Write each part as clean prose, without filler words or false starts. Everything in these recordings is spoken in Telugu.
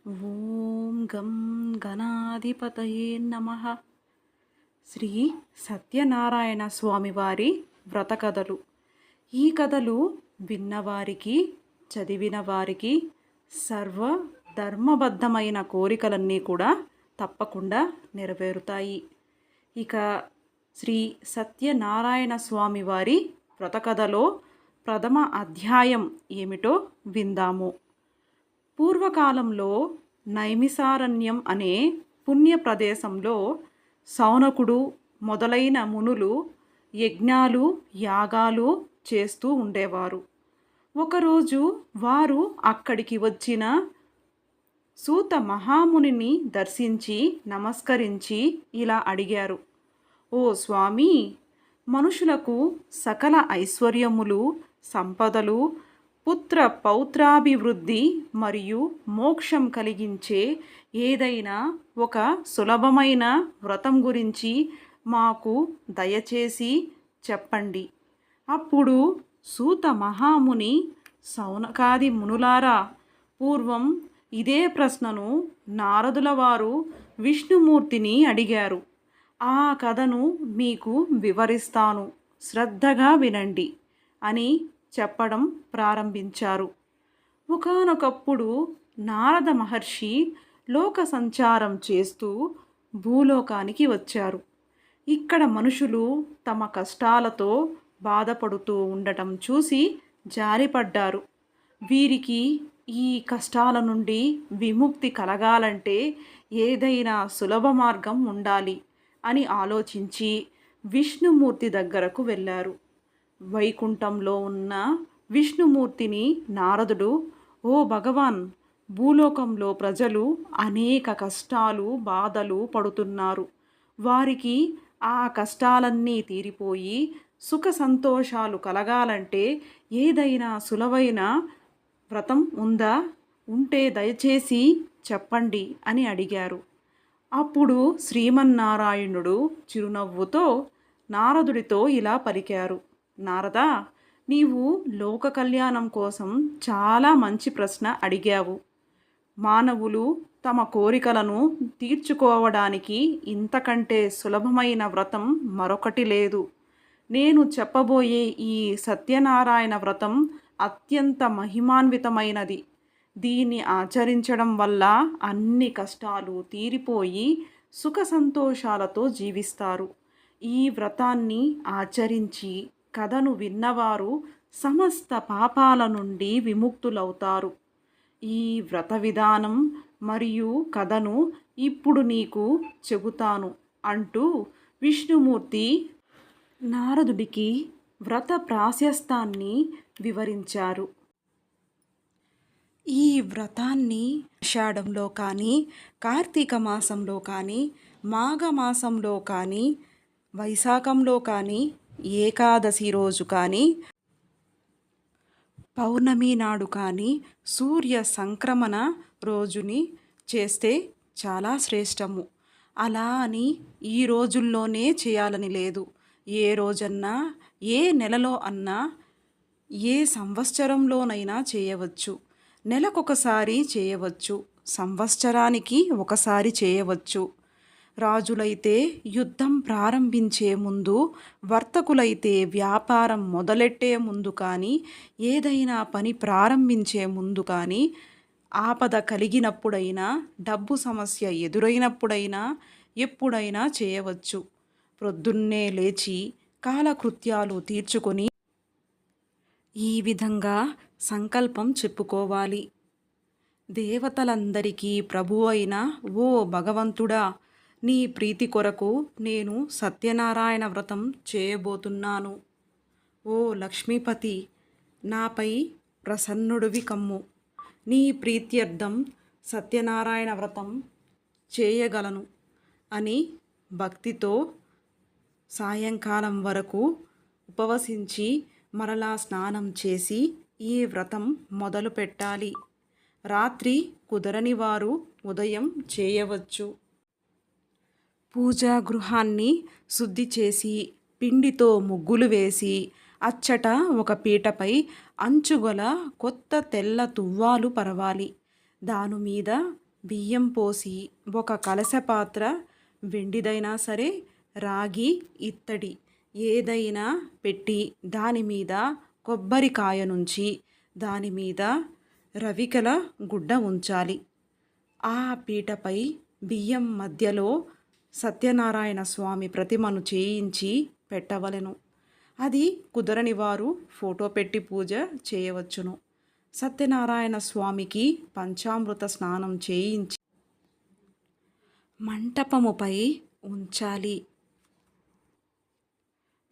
ఓం గం గణాధిపతయే నమః. శ్రీ సత్యనారాయణ స్వామివారి వ్రత కథలు. ఈ కథలు విన్నవారికి, చదివిన వారికి సర్వ ధర్మబద్ధమైన కోరికలన్నీ కూడా తప్పకుండా నెరవేరుతాయి. ఇక శ్రీ సత్యనారాయణ స్వామివారి వ్రత కథలో ప్రథమ అధ్యాయం ఏమిటో విందాము. పూర్వకాలంలో నైమిసారణ్యం అనే పుణ్య ప్రదేశంలో సౌనకుడు మొదలైన మునులు యజ్ఞాలు యాగాలు చేస్తూ ఉండేవారు. ఒకరోజు వారు అక్కడికి వచ్చిన సూత మహామునిని దర్శించి నమస్కరించి ఇలా అడిగారు: ఓ స్వామి, మనుషులకు సకల ఐశ్వర్యములు, సంపదలు, పుత్ర పౌత్రాభివృద్ధి మరియు మోక్షం కలిగించే ఏదైనా ఒక సులభమైన వ్రతం గురించి మాకు దయచేసి చెప్పండి. అప్పుడు సూత మహాముని, సౌనకాది మునులారా, పూర్వం ఇదే ప్రశ్నను నారదుల వారు విష్ణుమూర్తిని అడిగారు. ఆ కథను మీకు వివరిస్తాను, శ్రద్ధగా వినండి అని చెప్పడం ప్రారంభించారు. ఒకానొకప్పుడు నారద మహర్షి లోక సంచారం చేస్తూ భూలోకానికి వచ్చారు. ఇక్కడ మనుషులు తమ కష్టాలతో బాధపడుతూ ఉండటం చూసి జారిపడ్డారు. వీరికి ఈ కష్టాల నుండి విముక్తి కలగాలంటే ఏదైనా సులభ మార్గం ఉండాలి అని ఆలోచించి విష్ణుమూర్తి దగ్గరకు వెళ్ళారు. వైకుంఠంలో ఉన్న విష్ణుమూర్తిని నారదుడు, ఓ భగవాన్, భూలోకంలో ప్రజలు అనేక కష్టాలు బాధలు పడుతున్నారు. వారికి ఆ కష్టాలన్నీ తీరిపోయి సుఖ సంతోషాలు కలగాలంటే ఏదైనా సులువైన వ్రతం ఉందా? ఉంటే దయచేసి చెప్పండి అని అడిగారు. అప్పుడు శ్రీమన్నారాయణుడు చిరునవ్వుతో నారదుడితో ఇలా పలికారు: నారదా, నీవు లోక కళ్యాణం కోసం చాలా మంచి ప్రశ్న అడిగావు. మానవులు తమ కోరికలను తీర్చుకోవడానికి ఇంతకంటే సులభమైన వ్రతం మరొకటి లేదు. నేను చెప్పబోయే ఈ సత్యనారాయణ వ్రతం అత్యంత మహిమాన్వితమైనది. దీన్ని ఆచరించడం వల్ల అన్ని కష్టాలు తీరిపోయి సుఖ సంతోషాలతో జీవిస్తారు. ఈ వ్రతాన్ని ఆచరించి కథను విన్నవారు సమస్త పాపాల నుండి విముక్తులవుతారు. ఈ వ్రత విధానం మరియు కథను ఇప్పుడు నీకు చెబుతాను అంటూ విష్ణుమూర్తి నారదుడికి వ్రత ప్రాశస్తాన్ని వివరించారు. ఈ వ్రతాన్ని ఆషాఢంలో కానీ, కార్తీక మాసంలో కానీ, మాఘమాసంలో కానీ, వైశాఖంలో కానీ, ఏకాదశి రోజు కానీ, పౌర్ణమి నాడు కానీ, సూర్య సంక్రమణ రోజుని చేస్తే చాలా శ్రేష్టము. అలా అని ఈ రోజుల్లోనే చేయాలని లేదు. ఏ రోజన్నా, ఏ నెలలో అన్నా, ఏ సంవత్సరంలోనైనా చేయవచ్చు. నెలకొకసారి చేయవచ్చు, సంవత్సరానికి ఒకసారి చేయవచ్చు. రాజులైతే యుద్ధం ప్రారంభించే ముందు, వర్తకులైతే వ్యాపారం మొదలెట్టే ముందు కానీ, ఏదైనా పని ప్రారంభించే ముందు కానీ, ఆపద కలిగినప్పుడైనా, డబ్బు సమస్య ఎదురైనప్పుడైనా, ఎప్పుడైనా చేయవచ్చు. ప్రొద్దున్నే లేచి కాలకృత్యాలు తీర్చుకొని ఈ విధంగా సంకల్పం చెప్పుకోవాలి: దేవతలందరికీ ప్రభు అయిన ఓ భగవంతుడా, నీ ప్రీతి కొరకు నేను సత్యనారాయణ వ్రతం చేయబోతున్నాను. ఓ లక్ష్మీపతి, నాపై ప్రసన్నుడివి కమ్ము. నీ ప్రీత్యర్థం సత్యనారాయణ వ్రతం చేయగలను అని భక్తితో సాయంకాలం వరకు ఉపవసించి మరలా స్నానం చేసి ఈ వ్రతం మొదలు పెట్టాలి. రాత్రి కుదరని వారు ఉదయం చేయవచ్చు. పూజా గృహాన్ని శుద్ధి చేసి పిండితో ముగ్గులు వేసి అచ్చట ఒక పీటపై అంచుగల కొత్త తెల్ల తువ్వాలు పరవాలి. దానిమీద బియ్యం పోసి ఒక కలశ పాత్ర, వెండిదైనా సరే, రాగి, ఇత్తడి ఏదైనా పెట్టి దాని మీద కొబ్బరికాయ నుంచి దాని మీద రవికల గుడ్డ ఉంచాలి. ఆ పీటపై బియ్యం మధ్యలో సత్యనారాయణ స్వామి ప్రతిమను చేయించి పెట్టవలెను. అది కుదరని వారు ఫోటో పెట్టి పూజ చేయవచ్చును. సత్యనారాయణ స్వామికి పంచామృత స్నానం చేయించి మంటపముపై ఉంచాలి.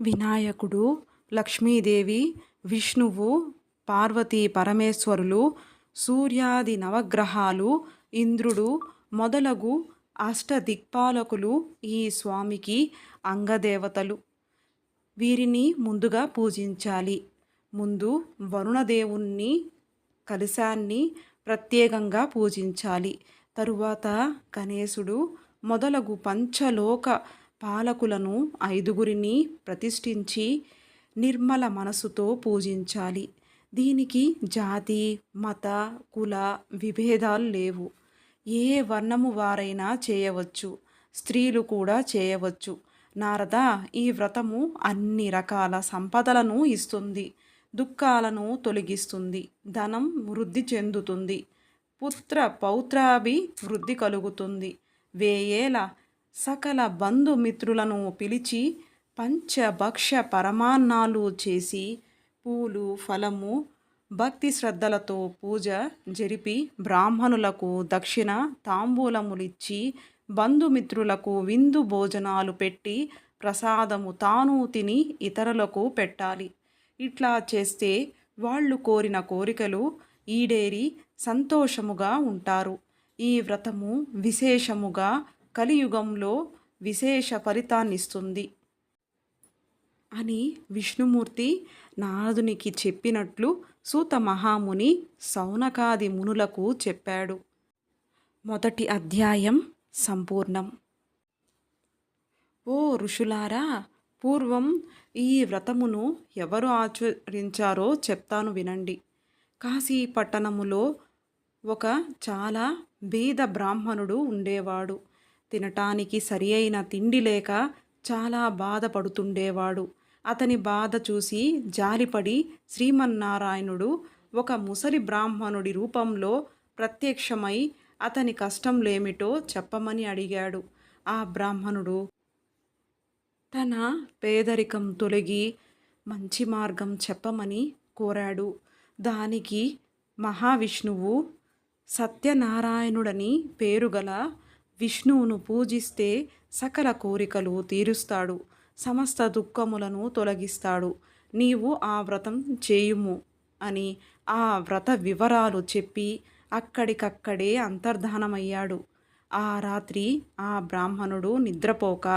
వినాయకుడు, లక్ష్మీదేవి, విష్ణువు, పార్వతీ పరమేశ్వరులు, సూర్యాది నవగ్రహాలు, ఇంద్రుడు మొదలగు అష్టదిక్పాలకులు ఈ స్వామికి అంగదేవతలు. వీరిని ముందుగా పూజించాలి. ముందు వరుణదేవుణ్ణి కలశాన్ని ప్రత్యేకంగా పూజించాలి. తరువాత గణేశుడు మొదలగు పంచలోక పాలకులను 5గురిని ప్రతిష్ఠించి నిర్మల మనసుతో పూజించాలి. దీనికి జాతి, మత, కుల విభేదాలు లేవు. ఏ వర్ణము వారైనా చేయవచ్చు. స్త్రీలు కూడా చేయవచ్చు. నారద, ఈ వ్రతము అన్ని రకాల సంపదలను ఇస్తుంది, దుఃఖాలను తొలగిస్తుంది, ధనం వృద్ధి చెందుతుంది, పుత్ర పౌత్రాభి వృద్ధి కలుగుతుంది. వేయేల సకల బంధుమిత్రులను పిలిచి పంచభక్ష పరమాన్నాలు చేసి పూలు ఫలము భక్తి శ్రద్ధలతో పూజ జరిపి బ్రాహ్మణులకు దక్షిణ తాంబూలములిచ్చి బంధుమిత్రులకు విందు భోజనాలు పెట్టి ప్రసాదము తాను తిని ఇతరులకు పెట్టాలి. ఇట్లా చేస్తే వాళ్ళు కోరిన కోరికలు ఈడేరి సంతోషముగా ఉంటారు. ఈ వ్రతము విశేషముగా కలియుగంలో విశేష ఫలితాన్నిస్తుంది అని విష్ణుమూర్తి నారదునికి చెప్పినట్లు సూత మహాముని సౌనకాది మునులకు చెప్పాడు. మొదటి అధ్యాయం సంపూర్ణం. ఓ ఋషులారా, పూర్వం ఈ వ్రతమును ఎవరు ఆచరించారో చెప్తాను వినండి. కాశీ పట్టణములో ఒక చాలా బీద బ్రాహ్మణుడు ఉండేవాడు. తినటానికి సరి అయిన తిండి లేక చాలా బాధపడుతుండేవాడు. అతని బాధ చూసి జాలిపడి శ్రీమన్నారాయణుడు ఒక ముసలి బ్రాహ్మణుడి రూపంలో ప్రత్యక్షమై అతని కష్టంలేమిటో చెప్పమని అడిగాడు. ఆ బ్రాహ్మణుడు తన పేదరికం తొలగి మంచి మార్గం చెప్పమని కోరాడు. దానికి మహావిష్ణువు సత్యనారాయణుడని పేరుగల విష్ణువును పూజిస్తే సకల కోరికలు తీరుస్తాడు, సమస్త దుఃఖములను తొలగిస్తాడు. నీవు ఆ వ్రతం చేయుము అని ఆ వ్రత వివరాలు చెప్పి అక్కడికక్కడే అంతర్ధానమయ్యాడు. ఆ రాత్రి ఆ బ్రాహ్మణుడు నిద్రపోక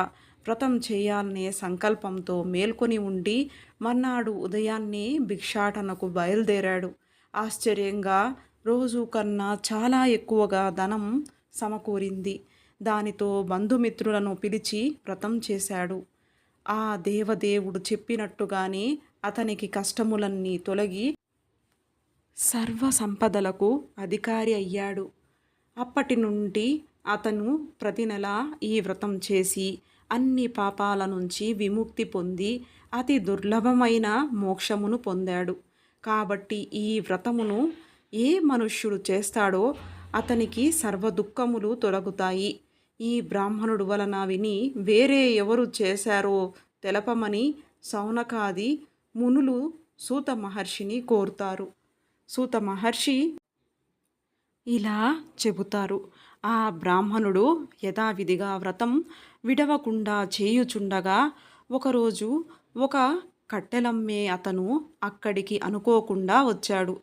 వ్రతం చేయాలనే సంకల్పంతో మేల్కొని ఉండి మర్నాడు ఉదయాన్నే భిక్షాటనకు బయలుదేరాడు. ఆశ్చర్యంగా రోజు కన్నా చాలా ఎక్కువగా ధనం సమకూరింది. దానితో బంధుమిత్రులను పిలిచి వ్రతం చేశాడు. ఆ దేవదేవుడు చెప్పినట్టుగానే అతనికి కష్టములన్నీ తొలగి సర్వ సంపదలకు అధికారి అయ్యాడు. అప్పటి నుండి అతను ప్రతి నెల ఈ వ్రతం చేసి అన్ని పాపాల నుంచి విముక్తి పొంది అతి దుర్లభమైన మోక్షమును పొందాడు. కాబట్టి ఈ వ్రతమును ఏ మనుష్యుడు చేస్తాడో అతనికి సర్వ దుఃఖములు తొలగుతాయి. ఈ బ్రాహ్మణుడు వలన విని వేరే ఎవరు చేశారో తెలపమని సౌనకాది మునులు సూత మహర్షిని కోరుతారు. సూత మహర్షి ఇలా చెబుతారు. ఆ బ్రాహ్మణుడు యథావిధిగా వ్రతం విడవకుండా చేయుచుండగా ఒకరోజు ఒక కట్టెలమ్మే అతను అక్కడికి అనుకోకుండా వచ్చాడు.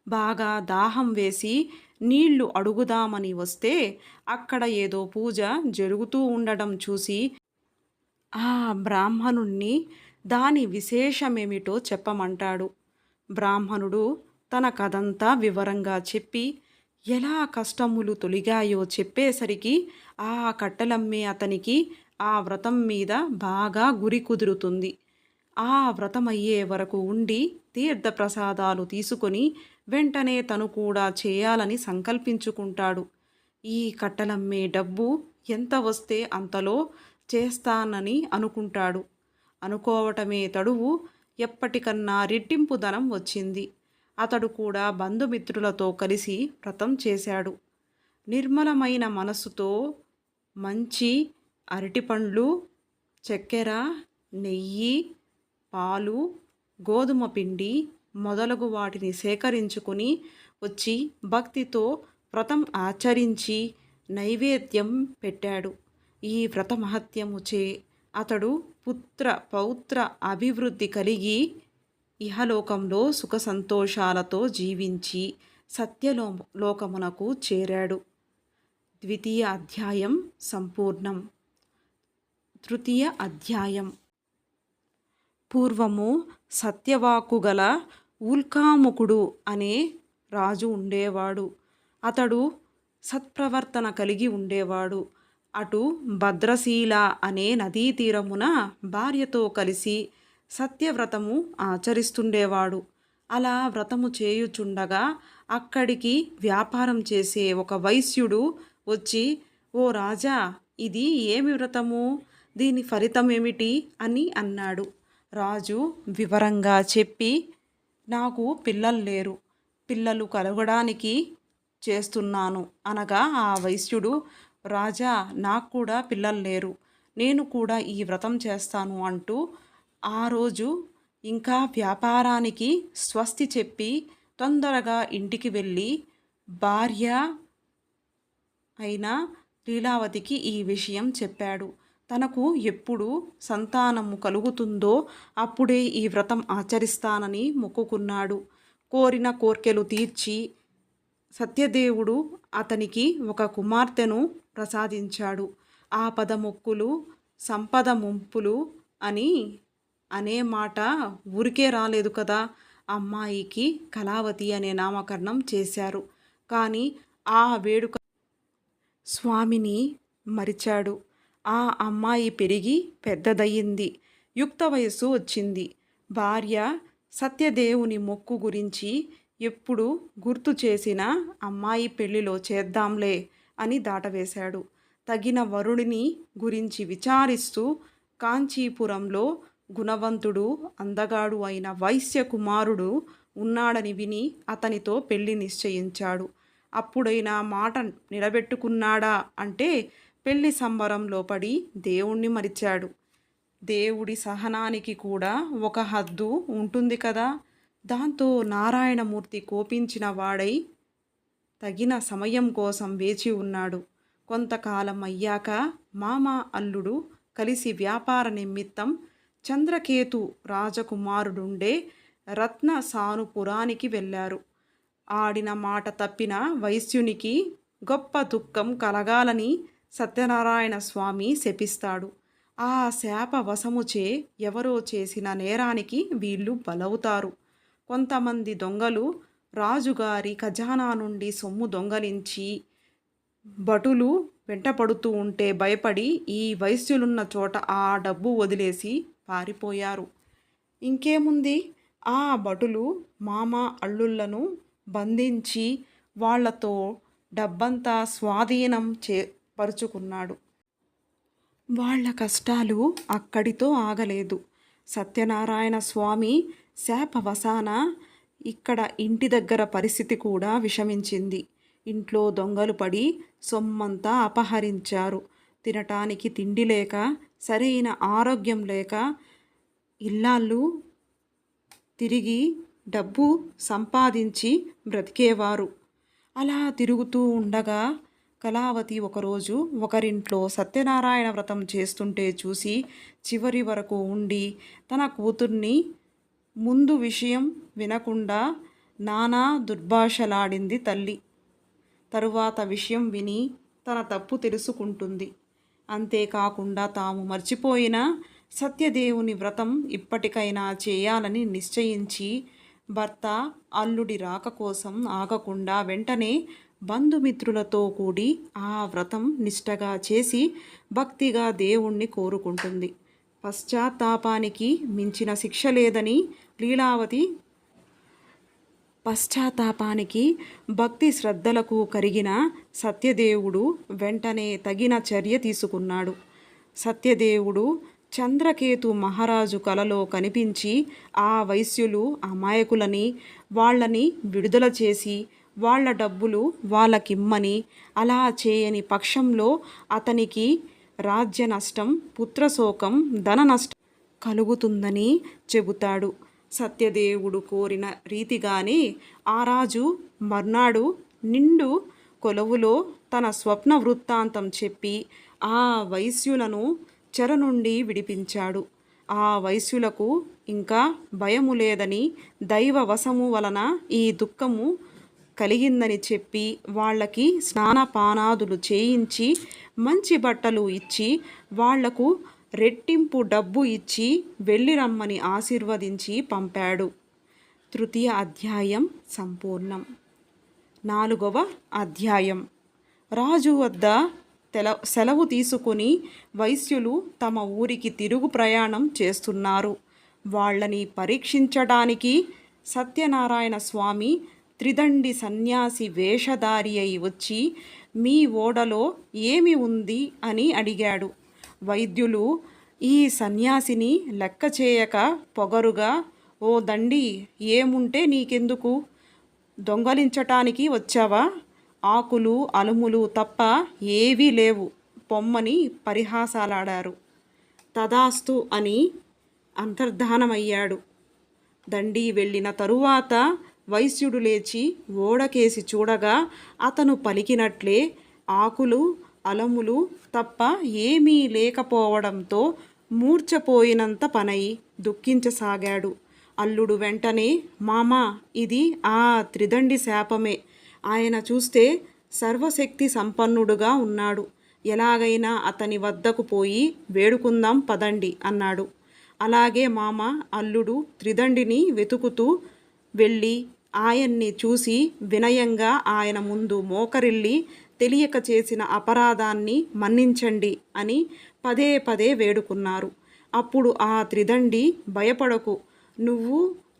బాగా దాహం వేసి నీళ్లు అడుగుదామని వస్తే అక్కడ ఏదో పూజ జరుగుతూ ఉండడం చూసి ఆ బ్రాహ్మణుణ్ణి దాని విశేషమేమిటో చెప్పమంటాడు. బ్రాహ్మణుడు తన కథంతా వివరంగా చెప్పి ఎలా కష్టములు తొలిగాయో చెప్పేసరికి ఆ కట్టెలమ్మే అతనికి ఆ వ్రతం మీద బాగా గురి కుదురుతుంది. ఆ వ్రతమయ్యే వరకు ఉండి తీర్థప్రసాదాలు తీసుకొని వెంటనే తను కూడా చేయాలని సంకల్పించుకుంటాడు. ఈ కట్టలమ్మే డబ్బు ఎంత వస్తే అంతలో చేస్తానని అనుకుంటాడు. అనుకోవటమే తడువు, ఎప్పటికన్నా రెట్టింపు ధనం వచ్చింది. అతడు కూడా బంధుమిత్రులతో కలిసి వ్రతం చేశాడు. నిర్మలమైన మనస్సుతో మంచి అరటిపండ్లు, చక్కెర, నెయ్యి, పాలు, గోధుమ పిండి మొదలగు వాటిని సేకరించుకుని వచ్చి భక్తితో వ్రతం ఆచరించి నైవేద్యం పెట్టాడు. ఈ వ్రత మహత్యముచే అతడు పుత్ర పౌత్ర అభివృద్ధి కలిగి ఇహలోకంలో సుఖ సంతోషాలతో జీవించి లోకమునకు చేరాడు. ద్వితీయ అధ్యాయం సంపూర్ణం. తృతీయ అధ్యాయం. పూర్వము సత్యవాక్కుగల ఉల్కాముకుడు అనే రాజు ఉండేవాడు. అతడు సత్ప్రవర్తన కలిగి ఉండేవాడు. అటు భద్రశీల అనే నదీ తీరమున భార్యతో కలిసి సత్యవ్రతము ఆచరిస్తుండేవాడు. అలా వ్రతము చేయుచుండగా అక్కడికి వ్యాపారం చేసే ఒక వైశ్యుడు వచ్చి, "ఓ రాజా, ఇది ఏమి వ్రతము? దీని ఫలితం ఏమిటి?" అని అన్నాడు. రాజు వివరంగా చెప్పి, "నాకు పిల్లలు లేరు, పిల్లలు కలగడానికి చేస్తున్నాను" అనగా ఆ వైశ్యుడు, "రాజా, నాకు కూడా పిల్లలు లేరు, నేను కూడా ఈ వ్రతం చేస్తాను" అంటూ ఆ రోజు ఇంకా వ్యాపారానికి స్వస్తి చెప్పి తొందరగా ఇంటికి వెళ్ళి భార్య అయిన లీలావతికి ఈ విషయం చెప్పాడు. తనకు ఎప్పుడు సంతానము కలుగుతుందో అప్పుడే ఈ వ్రతం ఆచరిస్తానని మొక్కుకున్నాడు. కోరిన కోర్కెలు తీర్చి సత్యదేవుడు అతనికి ఒక కుమార్తెను ప్రసాదించాడు. ఆపద మొక్కులు సంపద ముంపులు అని అనే మాట ఊరికే రాలేదు కదా. అమ్మాయికి కళావతి అనే నామకరణం చేశారు. కానీ ఆ వేడుక స్వామిని మరిచాడు. ఆ అమ్మాయి పెరిగి పెద్దదయ్యింది, యుక్త వయస్సు వచ్చింది. భార్య సత్యదేవుని మొక్కు గురించి ఎప్పుడు గుర్తు చేసినా అమ్మాయి పెళ్లిలో చేద్దాంలే అని దాటవేశాడు. తగిన వరుడిని గురించి విచారిస్తూ కాంచీపురంలో గుణవంతుడు అందగాడు అయిన వైశ్య కుమారుడు ఉన్నాడని విని అతనితో పెళ్లి నిశ్చయించాడు. అప్పుడైనా మాట నిలబెట్టుకున్నాడా అంటే పెళ్లి సంబరంలో పడి దేవుణ్ణి మరిచాడు. దేవుడి సహనానికి కూడా ఒక హద్దు ఉంటుంది కదా. దాంతో నారాయణమూర్తి కోపించిన వాడై తగిన సమయం కోసం వేచి ఉన్నాడు. కొంతకాలం అయ్యాక మామ అల్లుడు కలిసి వ్యాపార నిమిత్తం చంద్రకేతు రాజకుమారుడుండే రత్నసానుపురానికి వెళ్ళారు. ఆడిన మాట తప్పిన వైశ్యునికి గొప్ప దుఃఖం కలగాలని సత్యనారాయణ స్వామి శపిస్తాడు. ఆ శాప వశముచే ఎవరో చేసిన నేరానికి వీళ్ళు బలవుతారు. కొంతమంది దొంగలు రాజుగారి ఖజానా నుండి సొమ్ము దొంగలించి భటులు వెంటపడుతూ ఉంటే భయపడి ఈ వైశ్యులున్న చోట ఆ డబ్బు వదిలేసి పారిపోయారు. ఇంకేముంది, ఆ భటులు మామ అల్లుళ్లను బంధించి వాళ్లతో డబ్బంతా స్వాధీనం పరుచుకున్నాడు. వాళ్ళ కష్టాలు అక్కడితో ఆగలేదు. సత్యనారాయణ స్వామి శాపవశాన ఇక్కడ ఇంటి దగ్గర పరిస్థితి కూడా విషమించింది. ఇంట్లో దొంగలు పడి సొమ్మంతా అపహరించారు. తినటానికి తిండి లేక, సరైన ఆరోగ్యం లేక ఇల్లాళ్ళు తిరిగి డబ్బు సంపాదించి బ్రతికేవారు. అలా తిరుగుతూ ఉండగా కళావతి ఒకరోజు ఒకరింట్లో సత్యనారాయణ వ్రతం చేస్తుంటే చూసి చివరి వరకు ఉండి తన కూతుర్ని ముందు విషయం వినకుండా నానా దుర్భాషలాడింది తల్లి. తరువాత విషయం విని తన తప్పు తెలుసుకుంటుంది. అంతేకాకుండా తాము మర్చిపోయిన సత్యదేవుని వ్రతం ఇప్పటికైనా చేయాలని నిశ్చయించి భర్త అల్లుడి రాక కోసం ఆగకుండా వెంటనే బంధుమిత్రులతో కూడి ఆ వ్రతం నిష్టగా చేసి భక్తిగా దేవుణ్ణి కోరుకుంటుంది. పశ్చాత్తాపానికి మించిన శిక్ష లేదని లీలావతి పశ్చాత్తాపానికి భక్తి శ్రద్ధలకు కరిగిన సత్యదేవుడు వెంటనే తగిన చర్య తీసుకున్నాడు. సత్యదేవుడు చంద్రకేతు మహారాజు కలలో కనిపించి ఆ వైశ్యులు అమాయకులని వాళ్ళని విడుదల చేసి వాళ్ళ డబ్బులు వాళ్ళకిమ్మని, అలా చేయని పక్షంలో అతనికి రాజ్య నష్టం, పుత్రశోకం, ధన నష్టం కలుగుతుందని చెబుతాడు. సత్యదేవుడు కోరిన రీతిగానే ఆ రాజు మర్నాడు నిండు కొలువులో తన స్వప్న వృత్తాంతం చెప్పి ఆ వైశ్యులను చెర నుండి విడిపించాడు. ఆ వైశ్యులకు ఇంకా భయము లేదని, దైవ వశము వలన ఈ దుఃఖము కలిగిందని చెప్పి వాళ్ళకి స్నానపానాదులు చేయించి మంచి బట్టలు ఇచ్చి వాళ్లకు రెట్టింపు డబ్బు ఇచ్చి వెళ్ళి రమ్మని ఆశీర్వదించి పంపాడు. తృతీయ అధ్యాయం సంపూర్ణం. 4వ అధ్యాయం. రాజు వద్ద సెలవు తీసుకుని వైశ్యులు తమ ఊరికి తిరుగు ప్రయాణం చేస్తున్నారు. వాళ్ళని పరీక్షించడానికి సత్యనారాయణ స్వామి త్రిదండి సన్యాసి వేషధారి అయి వచ్చి మీ ఓడలో ఏమి ఉంది అని అడిగాడు. వైద్యులు ఈ సన్యాసిని లెక్క చేయక పొగరుగా, ఓ దండి, ఏముంటే నీకెందుకు? దొంగలించటానికి వచ్చావా? ఆకులు అలుములు తప్ప ఏవీ లేవు పొమ్మని పరిహాసాలాడారు. తదాస్తు అని అంతర్ధానమయ్యాడు. దండి వెళ్ళిన తరువాత వైశ్యుడు లేచి ఓడకేసి చూడగా అతను పలికినట్లే ఆకులు అలములు తప్ప ఏమీ లేకపోవడంతో మూర్ఛపోయినంత పనై దుఃఖించసాగాడు. అల్లుడు వెంటనే, మామా, ఇది ఆ త్రిదండి శాపమే. ఆయన చూస్తే సర్వశక్తి సంపన్నుడుగా ఉన్నాడు. ఎలాగైనా అతని వద్దకు పోయి వేడుకుందాం పదండి అన్నాడు. అలాగే మామ. అల్లుడు త్రిదండిని వెతుకుతూ వెళ్ళి ఆయన్ని చూసి వినయంగా ఆయన ముందు మోకరిల్లి తెలియక చేసిన అపరాధాన్ని మన్నించండి అని పదే పదే వేడుకున్నారు. అప్పుడు ఆ త్రిదండి, భయపడకు, నువ్వు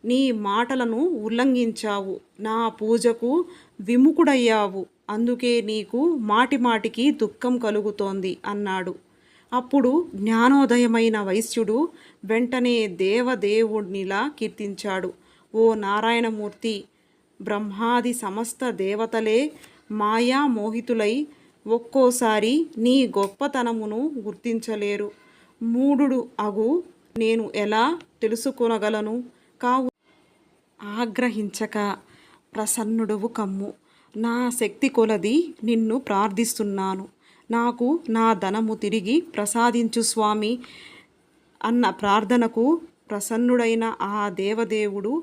నీ మాటలను ఉల్లంఘించావు, నా పూజకు విముఖుడయ్యావు, అందుకే నీకు మాటిమాటికి దుఃఖం కలుగుతోంది అన్నాడు. అప్పుడు జ్ఞానోదయమైన వైశ్యుడు వెంటనే దేవదేవునిలా కీర్తించాడు. ఓ నారాయణమూర్తి, బ్రహ్మాది సమస్త దేవతలే మాయామోహితులై ఒక్కోసారి నీ గొప్పతనమును గుర్తించలేరు. మూఢుడు అగు నేను ఎలా తెలుసుకొనగలను? కావు ఆగ్రహించక ప్రసన్నుడువు కమ్ము. నా శక్తి కొలది నిన్ను ప్రార్థిస్తున్నాను. నాకు నా ధనము తిరిగి ప్రసాదించు స్వామి అన్న ప్రార్థనకు ప్రసన్నుడైన ఆ దేవదేవుడు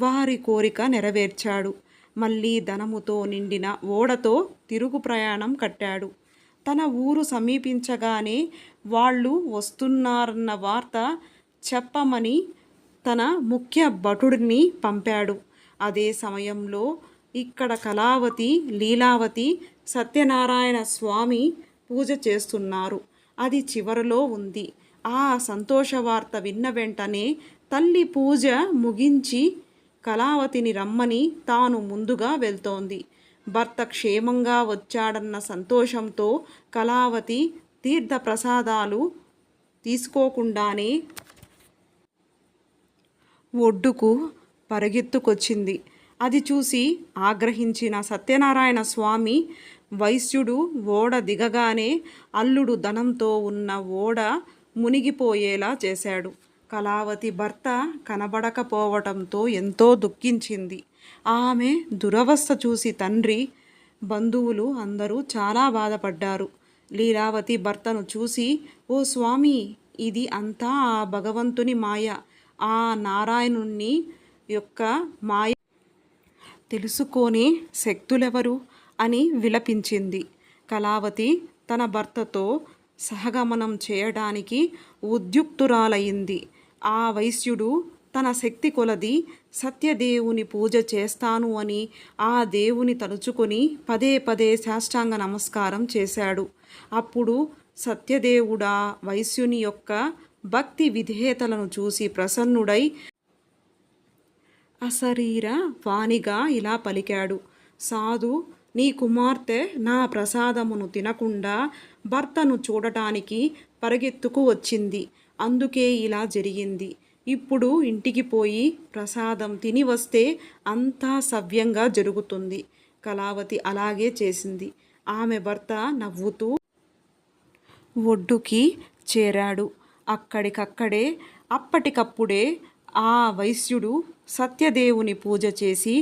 వారి కోరిక నెరవేర్చాడు. మళ్ళీ ధనముతో నిండిన ఓడతో తిరుగు ప్రయాణం కట్టాడు. తన ఊరు సమీపించగానే వాళ్ళు వస్తున్నారన్న వార్త చెప్పమని తన ముఖ్య భటుడిని పంపాడు. అదే సమయంలో ఇక్కడ కళావతి, లీలావతి సత్యనారాయణ స్వామి పూజ చేస్తున్నారు. అది చివరలో ఉంది. ఆ సంతోష వార్త విన్న వెంటనే తల్లి పూజ ముగించి కళావతిని రమ్మని తాను ముందుగా వెళ్తోంది. భర్త క్షేమంగా వచ్చాడన్న సంతోషంతో కళావతి తీర్థప్రసాదాలు తీసుకోకుండానే ఒడ్డుకు పరిగెత్తుకొచ్చింది. అది చూసి ఆగ్రహించిన సత్యనారాయణ స్వామి వైశ్యుడు ఓడ దిగగానే అల్లుడు ధనంతో ఉన్న ఓడ మునిగిపోయేలా చేశాడు. కళావతి భర్త కనబడకపోవటంతో ఎంతో దుఃఖించింది. ఆమె దురవస్థ చూసి తండ్రి, బంధువులు అందరూ చాలా బాధపడ్డారు. లీలావతి భర్తను చూసి, ఓ స్వామి, ఇది అంతా ఆ భగవంతుని మాయ, ఆ నారాయణుని యొక్క మాయ, తెలుసుకోనే శక్తులెవరు అని విలపించింది. కళావతి తన భర్తతో సహగమనం చేయడానికి ఉద్యుక్తురాలయ్యింది. ఆ వైశ్యుడు తన శక్తి కొలది సత్యదేవుని పూజ చేస్తాను అని ఆ దేవుని తలుచుకొని పదే పదే సాష్టాంగ నమస్కారం చేశాడు. అప్పుడు సత్యదేవుడా వైశ్యుని యొక్క భక్తి విధేయతలను చూసి ప్రసన్నుడై అశరీర వాణిగా ఇలా పలికాడు. సాధు, నీ కుమార్తె నా ప్రసాదమును తినకుండా భర్తను చూడటానికి పరిగెత్తుకు వచ్చింది. అందుకే ఇలా జరిగింది. ఇప్పుడు ఇంటికి పోయి ప్రసాదం తిని వస్తే అంతా సవ్యంగా జరుగుతుంది. కళావతి అలాగే చేసింది. ఆమె భర్త నవ్వుతూ ఒడ్డుకి చేరాడు. అక్కడికక్కడే అప్పటికప్పుడే ఆ వైశ్యుడు సత్యదేవుని పూజ చేసి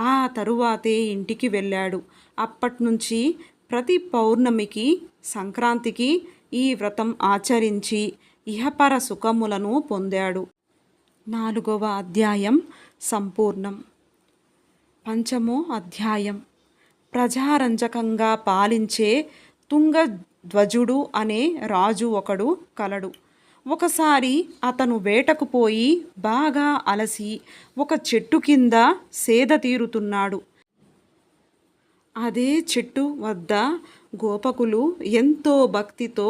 ఆ తరువాతే ఇంటికి వెళ్ళాడు. అప్పట్నుంచి ప్రతి పౌర్ణమికి, సంక్రాంతికి ఈ వ్రతం ఆచరించి ఇహపర సుఖములను పొందాడు. 4వ అధ్యాయం సంపూర్ణం. పంచమో అధ్యాయం. ప్రజారంజకంగా పాలించే తుంగధ్వజుడు అనే రాజు ఒకడు కలడు. ఒకసారి అతను వేటకు పోయి బాగా అలసి ఒక చెట్టు కింద సేద తీరుతున్నాడు. అదే చెట్టు వద్ద గోపకులు ఎంతో భక్తితో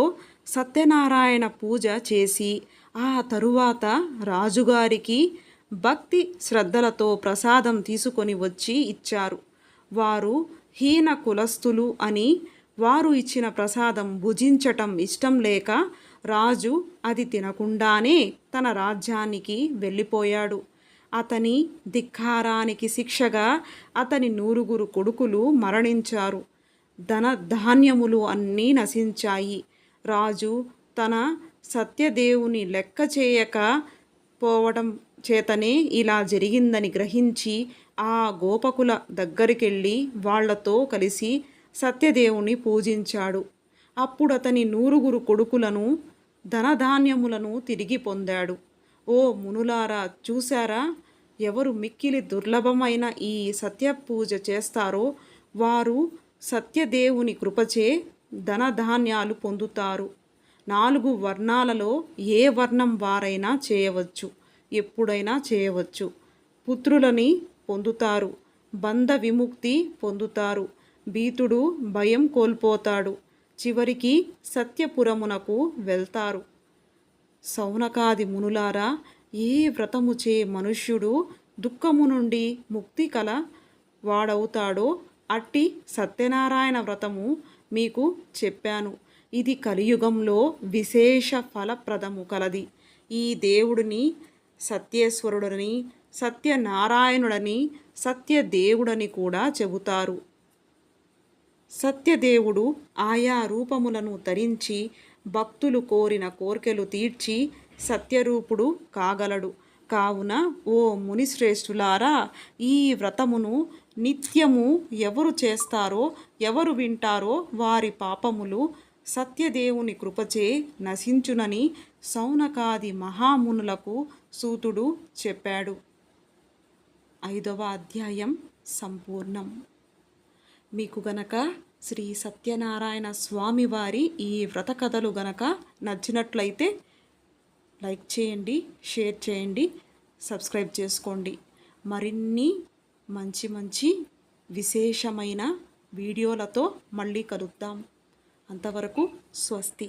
సత్యనారాయణ పూజ చేసి ఆ తరువాత రాజుగారికి భక్తి శ్రద్ధలతో ప్రసాదం తీసుకొని వచ్చి ఇచ్చారు. వారు హీన కులస్థులు అని వారు ఇచ్చిన ప్రసాదం భుజించటం ఇష్టం లేక రాజు అది తినకుండానే తన రాజ్యానికి వెళ్ళిపోయాడు. అతని ధిక్కారానికి శిక్షగా అతని 9 కొడుకులు మరణించారు. ధాన్యములు అన్నీ నశించాయి. రాజు తన సత్యదేవుని లెక్క చేయక పోవడం చేతనే ఇలా జరిగిందని గ్రహించి ఆ గోపకుల దగ్గరికెళ్ళి వాళ్లతో కలిసి సత్యదేవుని పూజించాడు. అప్పుడు అతని 9 కొడుకులను, ధనధాన్యములను తిరిగి పొందాడు. ఓ మునులారా, చూశారా? ఎవరు మిక్కిలి దుర్లభమైన ఈ సత్యపూజ చేస్తారో వారు సత్యదేవుని కృపచే ధనధాన్యాలు పొందుతారు. 4 వర్ణాలలో ఏ వర్ణం వారైనా చేయవచ్చు, ఎప్పుడైనా చేయవచ్చు. పుత్రులని పొందుతారు, బంధ విముక్తి పొందుతారు, భీతుడు భయం కోల్పోతాడు, చివరికి సత్యపురమునకు వెళ్తారు. సౌనకాది మునులారా, ఏ వ్రతముచే మనుష్యుడు దుఃఖము నుండి ముక్తి కల వాడవుతాడో అట్టి సత్యనారాయణ వ్రతము మీకు చెప్పాను. ఇది కలియుగంలో విశేష ఫలప్రదము కలది. ఈ దేవుడిని సత్యేశ్వరుడని, సత్యనారాయణుడని, సత్యదేవుడని కూడా చెబుతారు. సత్యదేవుడు ఆయా రూపములను ధరించి భక్తులు కోరిన కోర్కెలు తీర్చి సత్యరూపుడు కాగలడు. కావున ఓ మునిశ్రేష్ఠులారా, ఈ వ్రతమును నిత్యము ఎవరు చేస్తారో, ఎవరు వింటారో వారి పాపములు సత్యదేవుని కృపచే నశించునని సౌనకాది మహామునులకు సూతుడు చెప్పాడు. 5వ అధ్యాయం సంపూర్ణం. మీకు గనక శ్రీ సత్యనారాయణ స్వామివారి ఈ వ్రత కథలు గనక నచ్చినట్లయితే లైక్ చేయండి, షేర్ చేయండి, సబ్స్క్రైబ్ చేసుకోండి. మరిన్ని మంచి మంచి విశేషమైన వీడియోలతో మళ్ళీ కలుద్దాం. అంతవరకు స్వస్తి.